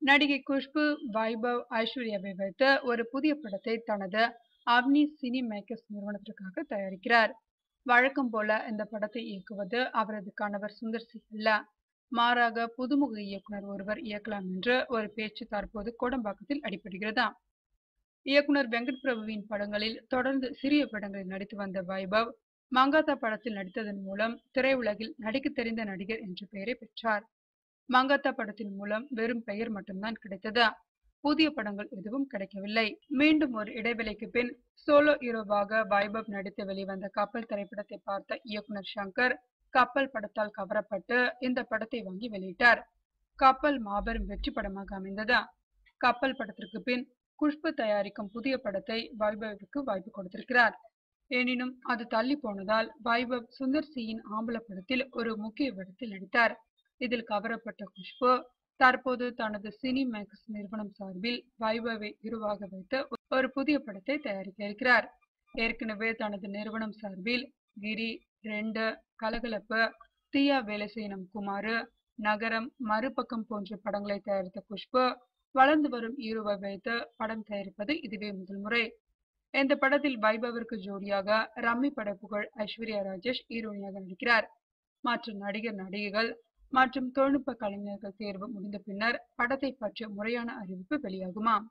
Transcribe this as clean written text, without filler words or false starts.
நடிகை குஷ்பு, வைபவ், ஐஸ்வர்யாவை வைத்து ஒரு புதிய படத்தை தனது அவ்னி சினி மேக்கர்ஸ் நிறுவனத்திற்காக தயாரிக்கிறார். வழக்கம் போல இந்த படத்தை இயக்குவது அவரது கணவர் சுந்தர் சி அல்ல. மாறாக புதுமுக இயக்குனர் ஒருவர் இயக்கலாம் என்று ஒரு பேச்சு தற்போது கோடம்பாக்கத்தில் அடிபடுகிறதாம். இயக்குனர் வெங்கட் பிரபுவின் படங்களில் தொடர்ந்து சிறிய படங்களில் நடித்து வந்த வைபவ், மங்காத்தா படத்தில் நடித்ததன் மூலம் திரையுலகில் நடிக்க தெரிந்த நடிகர் என்ற பெயரை பெற்றார். மங்காத்தா படத்தின் மூலம் வெறும் பெயர் மட்டும்தான் கிடைத்தது. புதிய படங்கள் எதுவும் கிடைக்கவில்லை. மீண்டும் ஒரு இடைவெளிக்கு பின் சோலோ ஹீரோவாக வைபவ் நடித்து வெளிவந்த கப்பல் திரைப்படத்தை பார்த்த இயக்குனர் சங்கர், கப்பல் படத்தால் கவரப்பட்டு இந்த படத்தை வாங்கி வெளியிட்டார். கப்பல் மாபெரும் வெற்றி படமாக அமைந்தது. கப்பல் படத்திற்கு பின் குஷ்பு தயாரிக்கும் புதிய படத்தை வைபவிற்கு வாய்ப்பு கொடுத்திருக்கிறார். எனினும் அது தள்ளி போனதால் வைபவ் சுந்தர் சியின் ஆம்பள படத்தில் ஒரு முக்கிய வேடத்தில் நடித்தார். இதில் கவரப்பட்ட குஷ்பு தற்போது தனது சினி மேக்ஸ் நிறுவனம் சார்பில் வைபவை ஹீரோவாக வைத்து ஒரு புதிய படத்தை தயாரிக்க இருக்கிறார். ஏற்கனவே தனது நிறுவனம் சார்பில் கிரி, 2, கலகலப்பு, தீயா வேலை செய்யணும் குமாரு, நகரம், மறுபக்கம் போன்ற படங்களை தயாரித்த குஷ்பு வளர்ந்து வரும் ஹீரோவை வைத்து படம் தயாரிப்பது இதுவே முதல் முறை. இந்த படத்தில் வைபவிற்கு ஜோடியாக ரம்மி படப்புகழ் ஐஸ்வர்யா ராஜேஷ் ஹீரோயினாக நடிக்கிறார். மற்ற நடிகர், நடிகைகள் மற்றும் தொழில்நுட்ப கலைஞர்கள் தேர்வு முடிந்த பின்னர் படத்தை பற்றிய முறையான அறிவிப்பு வெளியாகுமாம்.